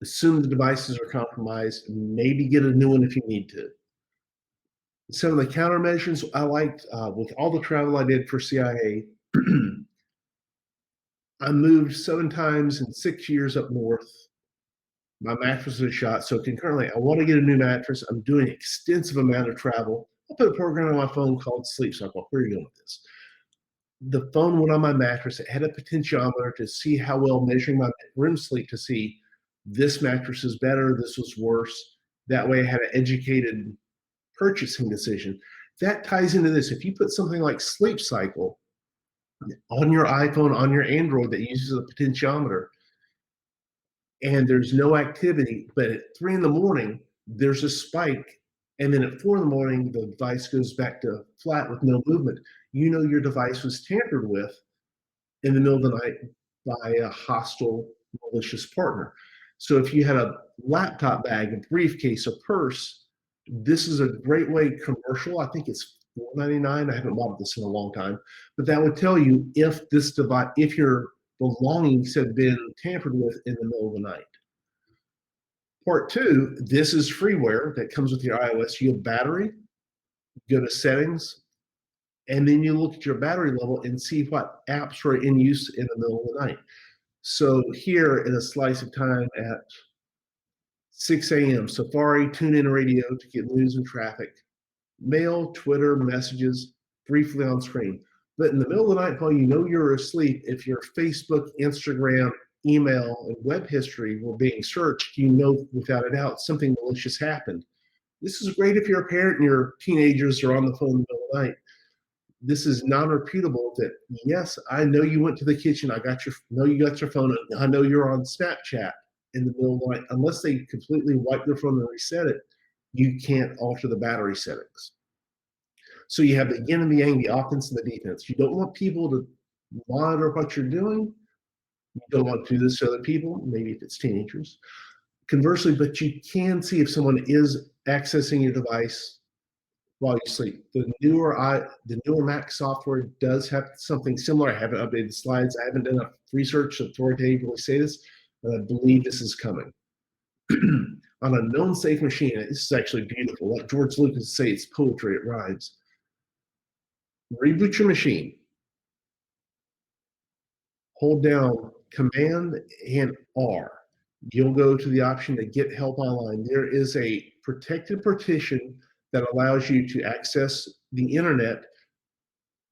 assume the devices are compromised, maybe get a new one if you need to. Some of the countermeasures I liked with all the travel I did for CIA, I moved 7 times in 6 years up north. My mattress was shot. So concurrently, I want to get a new mattress. I'm doing an extensive amount of travel. I put a program on my phone called Sleep Cycle. Where are you going with this? The phone went on my mattress. It had a potentiometer to see how well measuring my REM sleep to see this mattress is better, this was worse. That way I had an educated purchasing decision. That ties into this. If you put something like Sleep Cycle on your iPhone, on your Android that uses a potentiometer, and there's no activity, but at 3 in the morning, there's a spike, and then at 4 in the morning, the device goes back to flat with no movement, you know your device was tampered with in the middle of the night by a hostile, malicious partner. So if you had a laptop bag, a briefcase, a purse, this is a great way, commercial, I think it's $4.99. I haven't bought this in a long time, but that would tell you if this device, if your belongings have been tampered with in the middle of the night. Part 2, this is freeware that comes with your iOS. You have battery, go to settings, and then you look at your battery level and see what apps are in use in the middle of the night. So here in a slice of time at 6 a.m., Safari, TuneIn Radio to get news and traffic, mail, Twitter, messages, briefly on screen. But in the middle of the night, while you know you're asleep, if your Facebook, Instagram, email, and web history were being searched, you know without a doubt something malicious happened. This is great if you're a parent and your teenagers are on the phone in the middle of the night. This is non-repeatable that, yes, I know you went to the kitchen, know you got your phone, I know you're on Snapchat in the middle of the night. Unless they completely wipe their phone and reset it, you can't alter the battery settings. So you have the yin and the yang, the offense and the defense. You don't want people to monitor what you're doing. You don't want to do this to other people, maybe if it's teenagers. Conversely, but you can see if someone is accessing your device while you sleep. The newer Mac software does have something similar. I haven't updated the slides. I haven't done enough research to authoritatively say this, but I believe this is coming. On a known safe machine, this is actually beautiful. Like George Lucas would say, it's poetry, it rhymes. Reboot your machine. Hold down Command and R. You'll go to the option to get help online. There is a protected partition that allows you to access the internet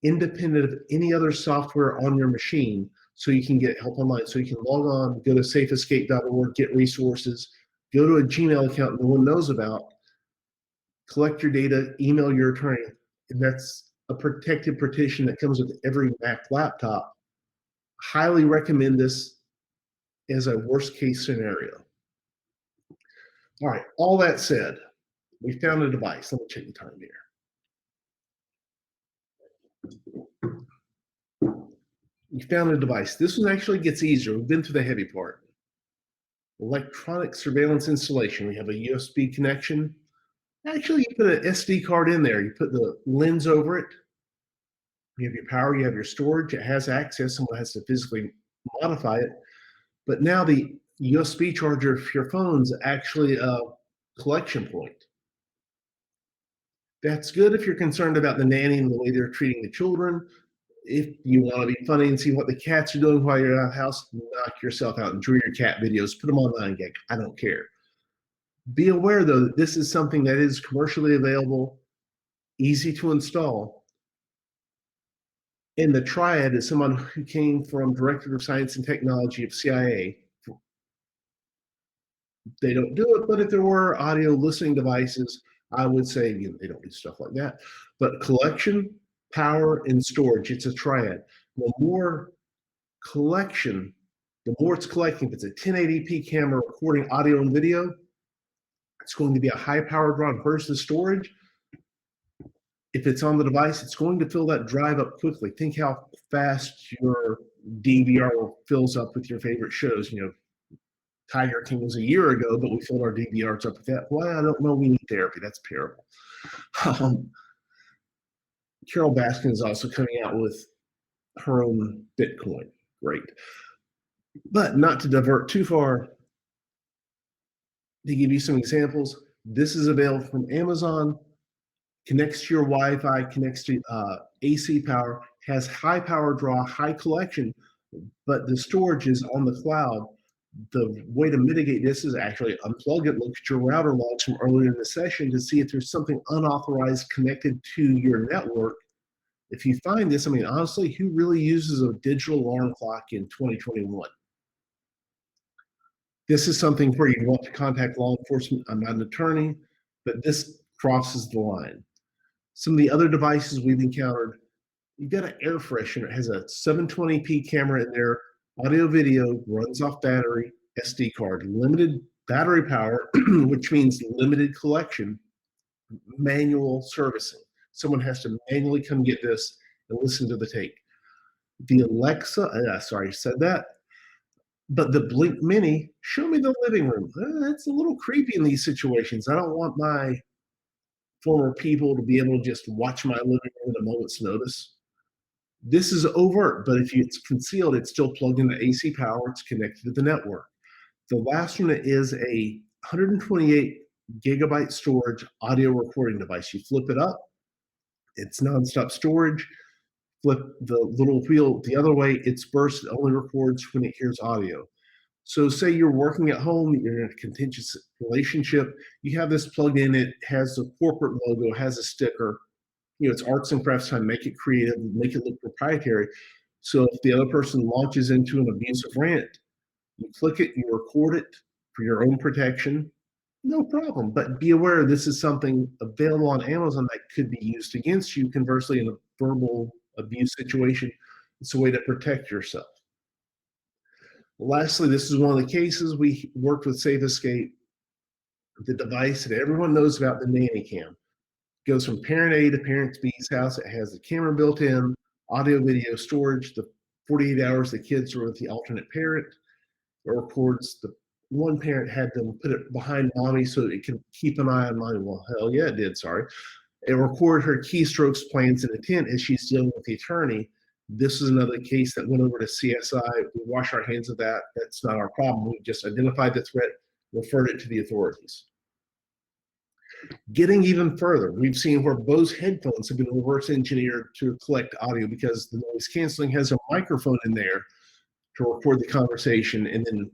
independent of any other software on your machine, so you can get help online. So you can log on, go to safeescape.org, get resources, go to a Gmail account no one knows about, collect your data, email your attorney, and that's a protected partition that comes with every Mac laptop. Highly recommend this as a worst case scenario. All right, all that said, we found a device. Let me check the time here. We found a device. This one actually gets easier. We've been through the heavy part. Electronic surveillance installation. We have a USB connection. Actually, you put an SD card in there. You put the lens over it. You have your power, you have your storage. It has access. Someone has to physically modify it. But now the USB charger for your phone's actually a collection point. That's good if you're concerned about the nanny and the way they're treating the children. If you want to be funny and see what the cats are doing while you're out of the house, knock yourself out, enjoy your cat videos, put them on 9gag. I don't care. Be aware, though, that this is something that is commercially available, easy to install. And the triad is someone who came from Director of Science and Technology of CIA. They don't do it, but if there were audio listening devices, I would say they don't do stuff like that. But collection, power, and storage, it's a triad. The more collection, the more it's collecting. If it's a 1080p camera recording audio and video, it's going to be a high power drive versus storage. If it's on the device, it's going to fill that drive up quickly. Think how fast your DVR fills up with your favorite shows. Tiger King was a year ago, but we filled our DVRs up with that. Well, I don't know. We need therapy. That's terrible. Carol Baskin is also coming out with her own Bitcoin. Great. But not to divert too far, to give you some examples, this is available from Amazon, connects to your Wi-Fi, connects to AC power, has high power draw, high collection, but the storage is on the cloud. The way to mitigate this is actually unplug it, look at your router logs from earlier in the session to see if there's something unauthorized connected to your network. If you find this, honestly, who really uses a digital alarm clock in 2021? This is something where you want to contact law enforcement. I'm not an attorney, but this crosses the line. Some of the other devices we've encountered, you've got an air freshener. It has a 720p camera in there, audio video, runs off battery, SD card, limited battery power, which means limited collection, manual servicing. Someone has to manually come get this and listen to the tape. The Alexa, sorry, said that. But the Blink Mini, show me the living room. That's a little creepy in these situations. I don't want my former people to be able to just watch my living room at a moment's notice. This is overt, but if it's concealed, it's still plugged into AC power. It's connected to the network. The last one is a 128 gigabyte storage audio recording device. You flip it up, it's nonstop storage. Flip the little wheel the other way, it's burst. It only records when it hears audio. So say you're working at home, you're in a contentious relationship, you have this plugged in, it has a corporate logo, has a sticker. It's arts and crafts time, make it creative, make it look proprietary. So if the other person launches into an abusive rant, you click it, you record it for your own protection, no problem. But be aware this is something available on Amazon that could be used against you. Conversely, in a verbal abuse situation, it's a way to protect yourself. Lastly, this is one of the cases we worked with Safe Escape. The device that everyone knows about, the nanny cam, goes from parent A to parent B's house. It has the camera built in, audio, video storage, the 48 hours the kids are with the alternate parent. It records the one parent had them put it behind mommy so it can keep an eye on mommy. Well, hell yeah, it did, sorry. It recorded her keystrokes, plans, and intent as she's dealing with the attorney. This is another case that went over to CSI. We wash our hands of that. That's not our problem. We just identified the threat, referred it to the authorities. Getting even further, we've seen where Bose headphones have been reverse engineered to collect audio because the noise canceling has a microphone in there to record the conversation and then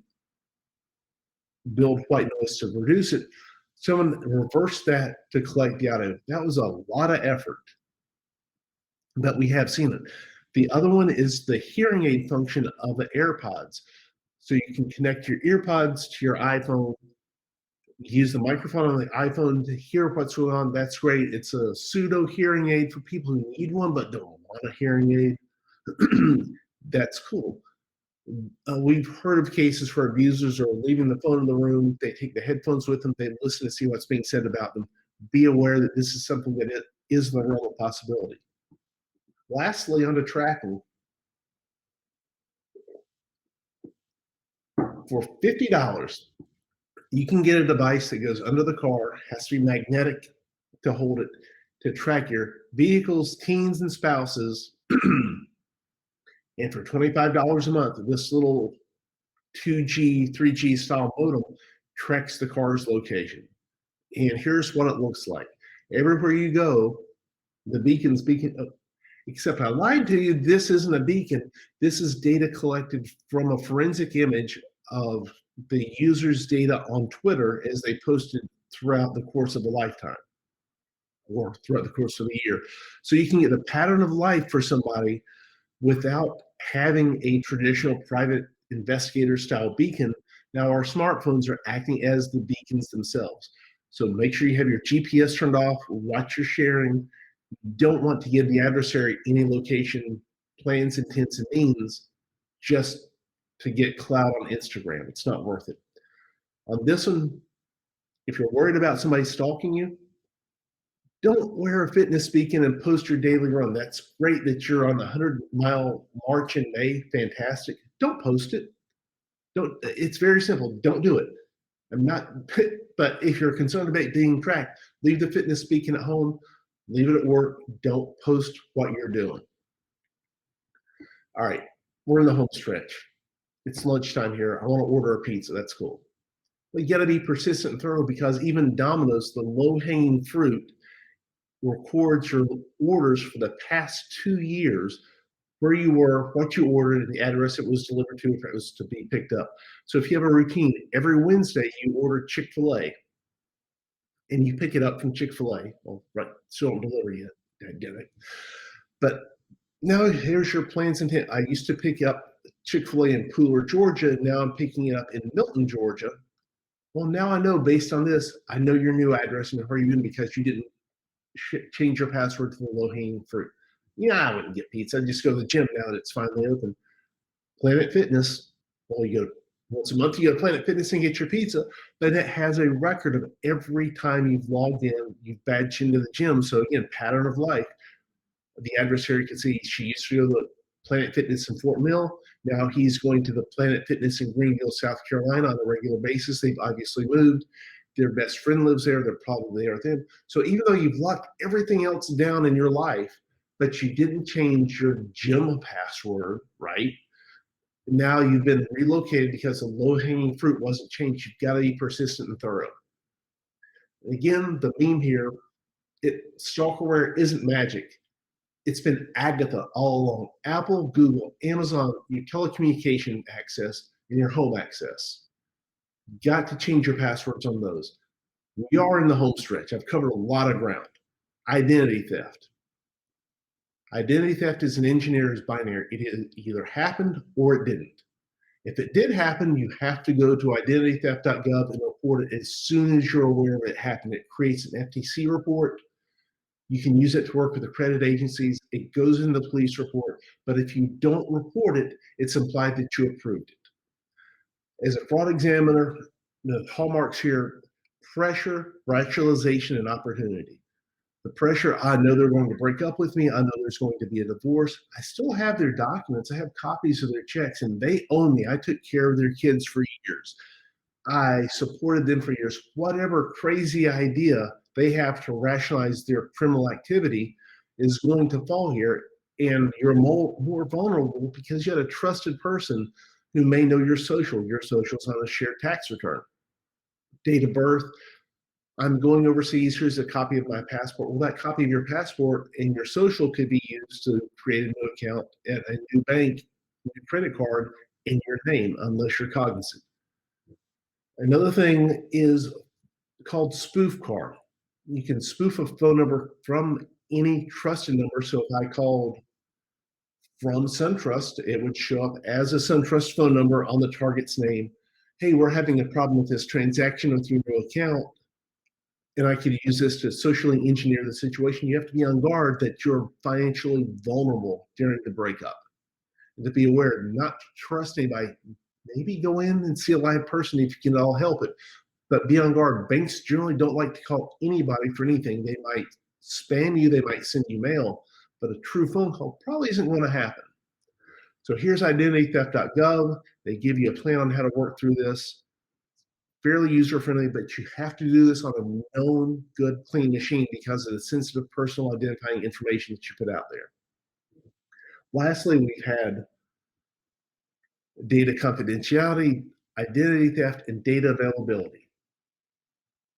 build white noise to reduce it. Someone reversed that to collect the audio. That was a lot of effort, but we have seen it. The other one is the hearing aid function of the AirPods. So you can connect your earpods to your iPhone, use the microphone on the iPhone to hear what's going on. That's great. It's a pseudo hearing aid for people who need one but don't want a hearing aid. That's cool. We've heard of cases where abusers are leaving the phone in the room. They take the headphones with them. They listen to see what's being said about them. Be aware that this is something that is the realm of possibility. Lastly, on to tracking. For $50, you can get a device that goes under the car, has to be magnetic to hold it, to track your vehicles, teens, and spouses. And for $25 a month, this little 2G, 3G style modem tracks the car's location. And here's what it looks like. Everywhere you go, the beacon's beacon, except I lied to you, this isn't a beacon. This is data collected from a forensic image of the user's data on Twitter as they posted throughout the course of a lifetime or throughout the course of a year. So you can get the pattern of life for somebody without having a traditional private investigator style beacon. Now our smartphones are acting as the beacons themselves. So make sure you have your GPS turned off, watch your sharing. You don't want to give the adversary any location, plans, intents, and means just to get clout on Instagram. It's not worth it. On this one, if you're worried about somebody stalking you, don't wear a fitness beacon and post your daily run. That's great that you're on the 100-mile march in May. Fantastic. Don't post it. Don't. It's very simple. Don't do it. I'm not. But if you're concerned about being tracked, leave the fitness beacon at home. Leave it at work. Don't post what you're doing. All right. We're in the home stretch. It's lunchtime here. I want to order a pizza. That's cool. But you got to be persistent and thorough, because even Domino's, the low-hanging fruit, records your orders for the past 2 years, where you were, what you ordered, and the address it was delivered to if it was to be picked up. So if you have a routine, every Wednesday you order Chick-fil-A and you pick it up from Chick-fil-A. Well, right, still don't deliver yet. I get it. But now here's your plans and intent. I used to pick up Chick-fil-A in Pooler, Georgia. Now I'm picking it up in Milton, Georgia. Well, now I know, based on this, I know your new address and where you've been because you didn't change your password to the low-hanging fruit. Yeah, I wouldn't get pizza. I'd just go to the gym now that it's finally open. Planet Fitness, well, you go once a month, you go to Planet Fitness and get your pizza, but it has a record of every time you've logged in, you've badged into the gym. So again, pattern of life. The adversary can see she used to go to Planet Fitness in Fort Mill. Now he's going to the Planet Fitness in Greenville, South Carolina on a regular basis. They've obviously moved. Their best friend lives there. They're probably there with him. So even though you've locked everything else down in your life, but you didn't change your gym password, right? Now you've been relocated because the low-hanging fruit wasn't changed. You've got to be persistent and thorough. Again, the meme here, stalkerware isn't magic. It's been Agatha all along. Apple, Google, Amazon, your telecommunication access, and your home access. You got to change your passwords on those. We are in the home stretch. I've covered a lot of ground. Identity theft. Identity theft is an engineer's binary. It either happened or it didn't. If it did happen, you have to go to identitytheft.gov and report it as soon as you're aware of it happened. It creates an FTC report. You can use it to work with accredited agencies. It goes in the police report. But if you don't report it, it's implied that you approved it. As a fraud examiner, the hallmarks here: pressure, rationalization, and opportunity. The pressure, I know they're going to break up with me. I know there's going to be a divorce. I still have their documents. I have copies of their checks, and they own me. I took care of their kids for years. I supported them for years. Whatever crazy idea they have to rationalize their criminal activity is going to fall here, and you're more vulnerable because you had a trusted person who may know your social's on a shared tax return. Date of birth. I'm going overseas. Here's a copy of my passport. Well, that copy of your passport and your social could be used to create a new account at a new bank, new credit card in your name, unless you're cognizant. Another thing is called spoof card. You can spoof a phone number from any trusted number. So if I called from SunTrust, it would show up as a SunTrust phone number on the target's name. Hey, we're having a problem with this transaction with your new account, and I could use this to socially engineer the situation. You have to be on guard that you're financially vulnerable during the breakup. and to be aware, not to trust anybody. Maybe go in and see a live person if you can all help it, but be on guard. Banks generally don't like to call anybody for anything. They might spam you, they might send you mail, but a true phone call probably isn't going to happen. So here's identitytheft.gov. They give you a plan on how to work through this. Fairly user-friendly, but you have to do this on a known, good, clean machine because of the sensitive personal identifying information that you put out there. Lastly, we've had data confidentiality, identity theft, and data availability.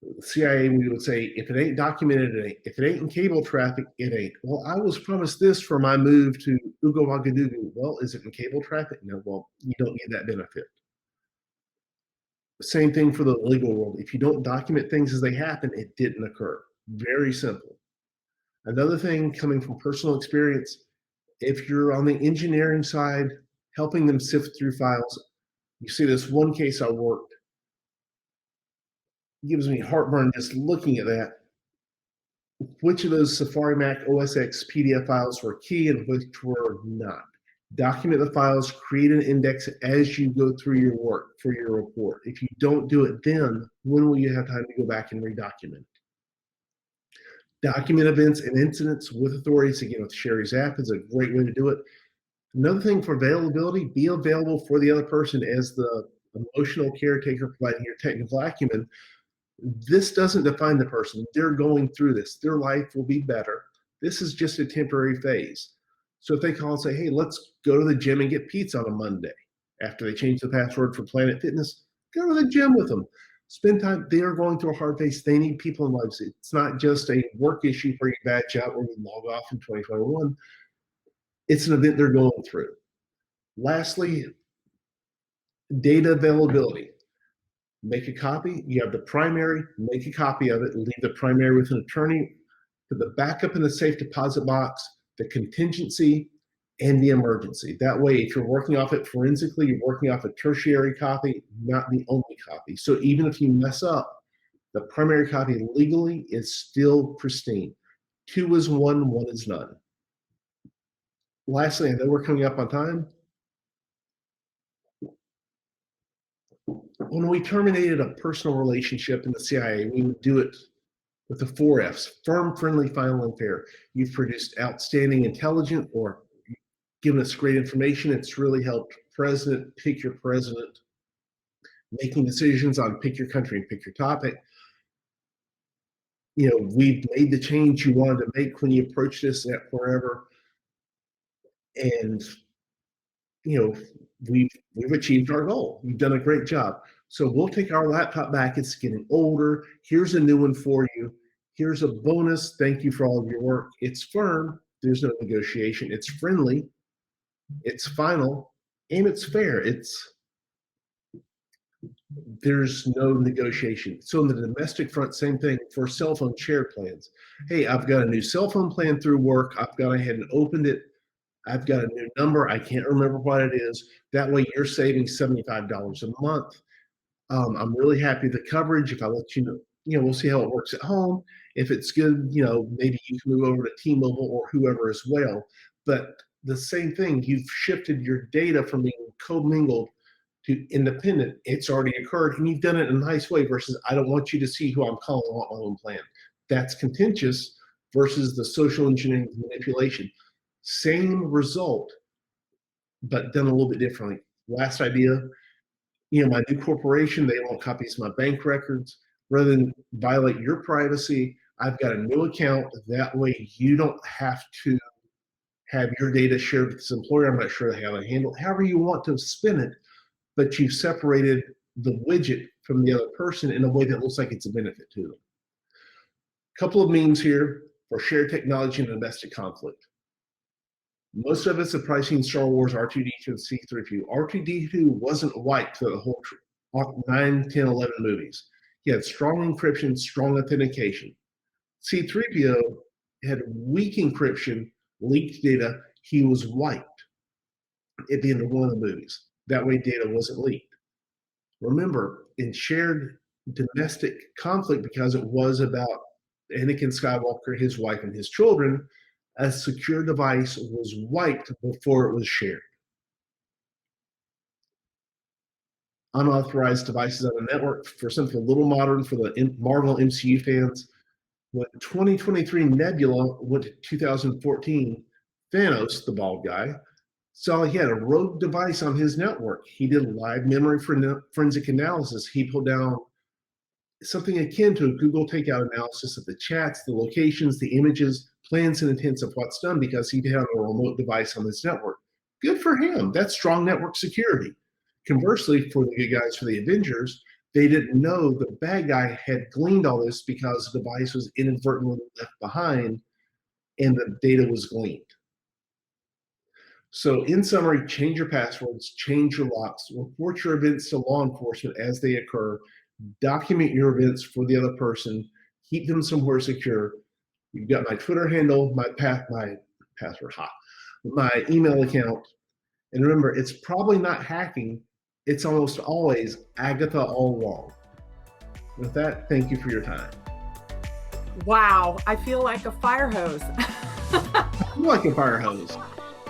The CIA, we would say, if it ain't documented, it ain't. If it ain't in cable traffic, it ain't. Well, I was promised this for my move to Ugo Wagadugu. Well, is it in cable traffic? No, well, you don't get that benefit. Same thing for the legal world. If you don't document things as they happen, it didn't occur. Very simple. Another thing coming from personal experience, if you're on the engineering side, helping them sift through files, you see this one case I worked, it gives me heartburn just looking at that. Which of those Safari Mac OS X PDF files were key and which were not? Document the files, create an index as you go through your work for your report. If you don't do it then, when will you have time to go back and redocument? Document events and incidents with authorities. Again, with Sherry's app is a great way to do it. Another thing for availability, be available for the other person as the emotional caretaker providing your technical acumen. This doesn't define the person. They're going through this. Their life will be better. This is just a temporary phase. So if they call and say, hey, let's go to the gym and get pizza on a Monday, after they change the password for Planet Fitness, go to the gym with them. Spend time. They are going through a hard phase. They need people in lives. It's not just a work issue where you badge out or you log off in 2021. It's an event they're going through. Lastly, data availability. Make a copy. You have the primary, make a copy of it, leave the primary with an attorney, put the backup in the safe deposit box, the contingency, and the emergency. That way, if you're working off it forensically, you're working off a tertiary copy, not the only copy. So even if you mess up, the primary copy legally is still pristine. 2 is 1, 1 is none. Lastly, I know we're coming up on time. When we terminated a personal relationship in the CIA, we would do it with the 4 Fs: firm, friendly, final, and fair. You've produced outstanding intelligence or given us great information. It's really helped president pick your president, making decisions on pick your country and pick your topic. You know, we've made the change you wanted to make when you approached us at wherever. And, you know, we've achieved our goal. You've done a great job. So we'll take our laptop back. It's getting older. Here's a new one for you. Here's a bonus. Thank you for all of your work. It's firm. There's no negotiation. It's friendly. It's final. And it's fair. There's no negotiation. So on the domestic front, same thing for cell phone shared plans. Hey, I've got a new cell phone plan through work. I've gone ahead and opened it. I've got a new number. I can't remember what it is. That way you're saving $75 a month. I'm really happy with the coverage. If I let you know, we'll see how it works at home. If it's good, maybe you can move over to T-Mobile or whoever as well. But the same thing, you've shifted your data from being commingled to independent. It's already occurred, and you've done it in a nice way versus I don't want you to see who I'm calling. I want my own plan. That's contentious versus the social engineering manipulation. Same result, but done a little bit differently. Last idea, my new corporation, they want copies of my bank records. Rather than violate your privacy, I've got a new account. That way you don't have to have your data shared with this employer. I'm not sure how to handle it. However you want to spin it, but you've separated the widget from the other person in a way that looks like it's a benefit to them. A couple of memes here for shared technology and domestic conflict. Most of us have probably seen Star Wars R2-D2 and C-3PO. R2-D2 wasn't white for the whole 9, 10, 11 movies. He had strong encryption, strong authentication. C-3PO had weak encryption, leaked data. He was white at the end of one of the movies. That way data wasn't leaked. Remember, in shared domestic conflict, because it was about Anakin Skywalker, his wife, and his children, a secure device was wiped before it was shared. unauthorized devices on the network, for something a little modern for the Marvel MCU fans. When 2023 Nebula went to 2014, Thanos, the bald guy, saw he had a rogue device on his network. He did live memory forensic analysis. He pulled down something akin to a Google takeout analysis of the chats, the locations, the images, plans, and intents of what's done because he had a remote device on his network. Good for him. That's strong network security. Conversely, for the good guys, for the Avengers, they didn't know the bad guy had gleaned all this because the device was inadvertently left behind and the data was gleaned. So in summary, change your passwords, change your locks, report your events to law enforcement as they occur, document your events for the other person, keep them somewhere secure. You've got my Twitter handle, my password, my email account. And remember, it's probably not hacking. It's almost always Agatha all along. With that, thank you for your time. Wow, I feel like a fire hose. I'm like a fire hose.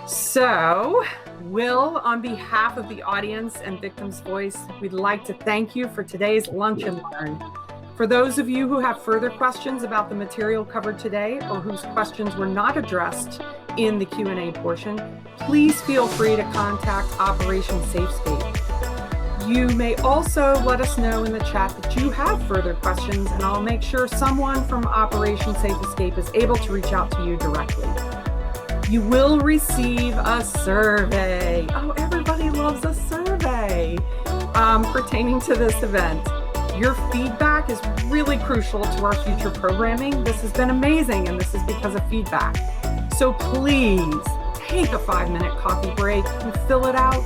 So, Will, on behalf of the audience and Victims Voice, we'd like to thank you for today's Lunch and Learn. For those of you who have further questions about the material covered today or whose questions were not addressed in the Q&A portion, please feel free to contact Operation SafeScape. You may also let us know in the chat that you have further questions, and I'll make sure someone from Operation SafeScape is able to reach out to you directly. You will receive a survey. Oh, everybody loves a survey pertaining to this event. Your feedback is really crucial to our future programming. This has been amazing, and this is because of feedback. So please take a 5-minute coffee break and fill it out.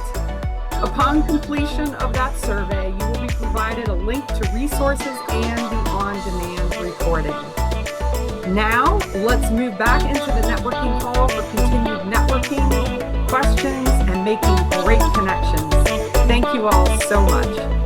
Upon completion of that survey, you will be provided a link to resources and the on-demand recording. Now, let's move back into the networking hall for continued networking, questions, and making great connections. Thank you all so much.